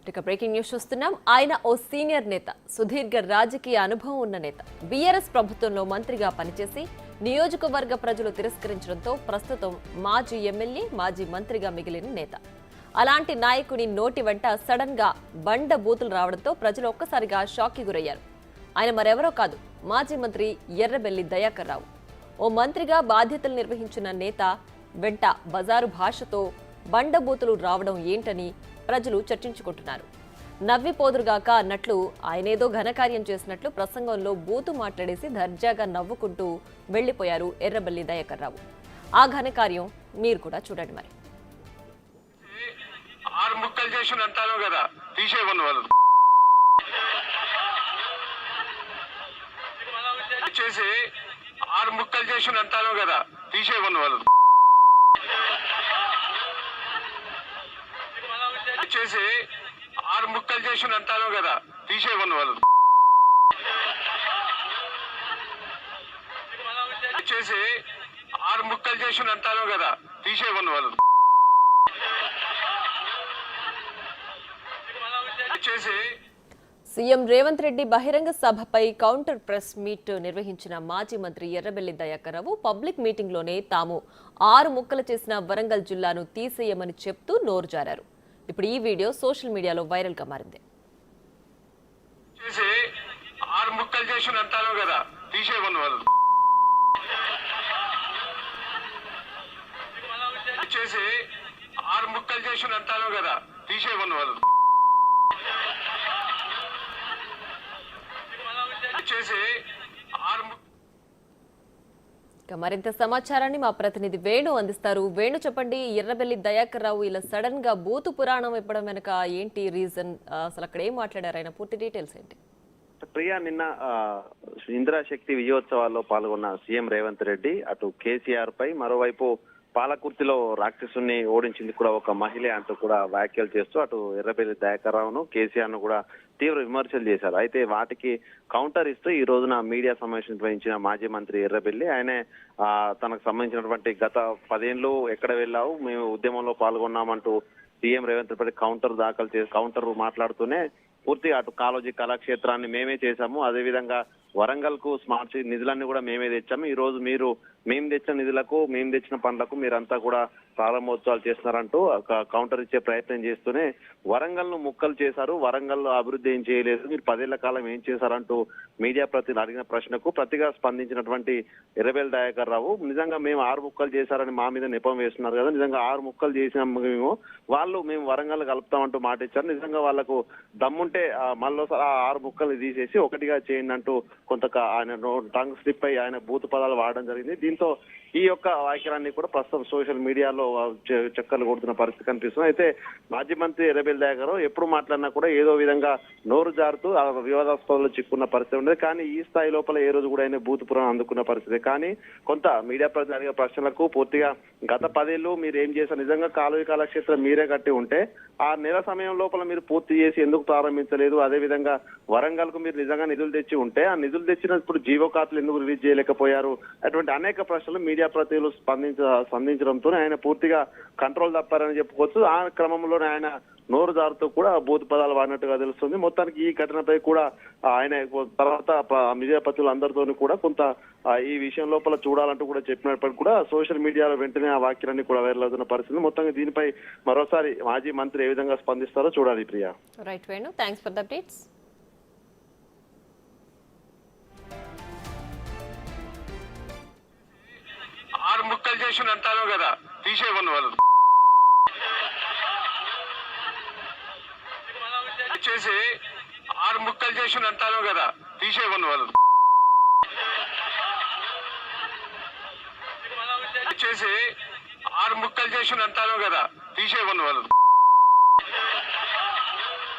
ఇక breaking news చూస్తున్నాం. ఆయన ఓ సీనియర్ నేత, సుదీర్ఘ రాజకీయ అనుభవం ఉన్న నేత. బీఆర్ఎస్ ప్రభుత్వంలో మంత్రిగా పనిచేసి నియోజకవర్గ ప్రజలు తిరస్కరించడంతో ప్రస్తుతం మాజీ ఎమ్మెల్యే, మాజీ మంత్రిగా మిగిలిన నేత. అలాంటి నాయకుని నోటి వెంట సడన్ గా బండ బూతులు రావడంతో ప్రజలు ఒక్కసారిగా షాక్కి గురయ్యారు. ఆయన మరెవరో కాదు, మాజీ మంత్రి ఎర్రబెల్లి దయాకర్ రావు. ఓ మంత్రిగా బాధ్యతలు నిర్వహించిన నేత వెంట బజారు భాషతో బండబూతులు రావడం ఏంటని ప్రజలు చర్చించుకుంటున్నారు. నవ్విపోదురుగాక అన్నట్లు ఆయనేదో ఘనకార్యం చేసినట్లు ప్రసంగంలో బూతు మాట్లాడేసి దర్జాగా నవ్వుకుంటూ వెళ్లిపోయారు ఎర్రబెల్లి దయాకర్ రావు. ఆ ఘనకార్యం మీరు కూడా చూడండి. మరి ఆరు ముక్కలు చేసి అంటాను కదా, తీసేయమని వాళ్ళు చేసి ఆరు ముక్కలు చేసి అంటాను కదా, తీసేయమని వాళ్ళు చేసి ఆరు ముక్కలు చేసి అంటాను కదా, తీసేయమని వాళ్ళు చేసి ఆరు ముక్కలు చేసి అంటాను కదా, తీసేయమని వాళ్ళు చేసి. సీఎం రేవంత్ రెడ్డి బహిరంగ సభపై కౌంటర్ ప్రెస్ మీట్ నిర్వహించిన మాజీ మంత్రి ఎర్రబెల్లి దయాకర్ రావు పబ్లిక్ మీటింగ్లోనే తాము 6 ముక్కలు చేసిన వరంగల్ జిల్లాను తీసేయమని చెప్తూ నోరు జారారు. ఇప్పుడు ఈ వీడియో సోషల్ మీడియాలో వైరల్ గా మారింది. చేసి 6 ముక్కలు చేసి అంటాను కదా, తీసేయమని వాళ్ళు చేసి 6 ముక్కలు చేసి అంటాను కదా, తీసేయమని వాళ్ళు చేసి మరింత సమాచారాన్ని మా ప్రతినిధి వేణు అందిస్తారు. వేణు, చెప్పండి, ఎర్రబెల్లి దయాకర్ రావు ఇలా సడన్ గా బూతు పురాణం ఇవ్వడం వెనక ఏంటి రీజన్? అసలు అక్కడ ఏం మాట్లాడారు? ఆయన పూర్తి డీటెయిల్స్ ఏంటి? ప్రియా, నిన్న ఇందిరాశక్తి విజయోత్సవాల్లో పాల్గొన్న సీఎం రేవంత్ రెడ్డి అటు కేసీఆర్ పై, మరోవైపు పాలకుర్తిలో రాక్షసుని ఓడించింది కూడా ఒక మహిళ అంటూ కూడా వ్యాఖ్యలు చేస్తూ అటు ఎర్రబెల్లి దయాకర్ రావును, కేసీఆర్ ను కూడా తీవ్ర విమర్శలు చేశారు. అయితే వాటికి కౌంటర్ ఇస్తూ ఈ రోజున మీడియా సమావేశం నిర్వహించిన మాజీ మంత్రి ఎర్రబెల్లి ఆయనే తనకు సంబంధించినటువంటి గత 10 ఏళ్ళు ఎక్కడ వెళ్ళావు, మేము ఉద్యమంలో పాల్గొన్నామంటూ సీఎం రేవంత్ రెడ్డి కౌంటర్ మాట్లాడుతూనే పూర్తిగా అటు కాళోజీ కళాక్షేత్రాన్ని మేమే చేశాము, అదేవిధంగా వరంగల్ కు స్మార్ట్ సిటీ నిధులన్నీ కూడా మేమే తెచ్చాము, ఈ రోజు మేము తెచ్చిన నిధులకు, మేము తెచ్చిన పనులకు మీరంతా కూడా ప్రారంభోత్సవాలు చేస్తున్నారంటూ కౌంటర్ ఇచ్చే ప్రయత్నం చేస్తూనే వరంగల్ ను ముక్కలు చేశారు, వరంగల్ లో అభివృద్ధి ఏం చేయలేదు, మీరు 10 ఏళ్ల కాలం ఏం చేశారంటూ మీడియా ప్రతినిధులు అడిగిన ప్రశ్నకు ప్రతిగా స్పందించినటువంటి ఎర్రబెల్లి దయాకర్ రావు, నిజంగా మేము 6 ముక్కలు చేశారని మా మీద నెపం వేస్తున్నారు కదా, నిజంగా 6 ముక్కలు చేసినాం మేము వరంగల్ కలుపుతామంటూ మాట ఇచ్చారు, నిజంగా వాళ్లకు దమ్ముంటే మళ్ళీసారి 6 ముక్కలు తీసేసి ఒకటిగా చేయండి అంటూ కొంత ఆయన టంగ్ స్లిప్ అయి ఆయన బూతు పదాలు వాడడం జరిగింది. దీంతో ఈ యొక్క వ్యాఖ్యలన్నీ కూడా ప్రస్తుతం సోషల్ మీడియాలో చక్కర్లు కొడుతున్న పరిస్థితి కనిపిస్తుంది. అయితే మాజీ మంత్రి ఎర్రబెల్లి దయాకర్ రావు ఎప్పుడు మాట్లాడినా కూడా ఏదో విధంగా నోరు జారుతూ వివాదాస్పదంలో చిక్కున్న పరిస్థితి ఉండేది. కానీ ఈ స్థాయి లోపల ఏ రోజు కూడా ఆయన బూతు పురాణం అందుకున్న పరిస్థితి. కానీ కొంత మీడియా ప్రజలు అడిగే ప్రశ్నలకు పూర్తిగా గత 10 ఏళ్ళు మీరు ఏం చేశారు, నిజంగా కాళోజీ కళాక్షేత్రం మీరే కట్టి ఉంటే 6 నెలల సమయం లోపల మీరు పూర్తి చేసి ఎందుకు ప్రారంభించలేదు, అదేవిధంగా వరంగల్ కు మీరు నిజంగా నిధులు తెచ్చి ఉంటే ఆ నిధులు తెచ్చినప్పుడు జీవో ఖాతాలు ఎందుకు రిలీజ్ చేయలేకపోయారు, అటువంటి అనేక ప్రశ్నలు మీడియా ప్రతినిధులు స్పందించడంతో ఆయన పూర్తిగా కంట్రోల్ తప్పారని చెప్పుకోవచ్చు. ఆ క్రమంలోనే ఆయన నోరు జారుతూ కూడా బూతు పదాలు వాడినట్టుగా తెలుస్తుంది. మొత్తానికి ఈ ఘటనపై కూడా ఆయన తర్వాత మీడియా ప్రతినిధులు అందరితో కూడా కొంత ఈ విషయం లోపల చూడాలంటూ కూడా చెప్పినప్పటికీ కూడా సోషల్ మీడియాలో వెంటనే ఆ వ్యాఖ్యలన్నీ కూడా వైరల్ అవుతున్న పరిస్థితి. మొత్తంగా దీనిపై మరోసారి మాజీ మంత్రి ఏ విధంగా స్పందిస్తారో చూడాలి. Priya, right Venu, thanks for the updates. ఆరు ముక్కలు చేసి అంటాను కదా, తీసేయమని వాళ్ళు చేసి 6 ముక్కలు చేసి అంటాను కదా, తీసేయమని వాళ్ళు చేసి 6 ముక్కలు చేసి అంటాను కదా, తీసేయమని వాళ్ళు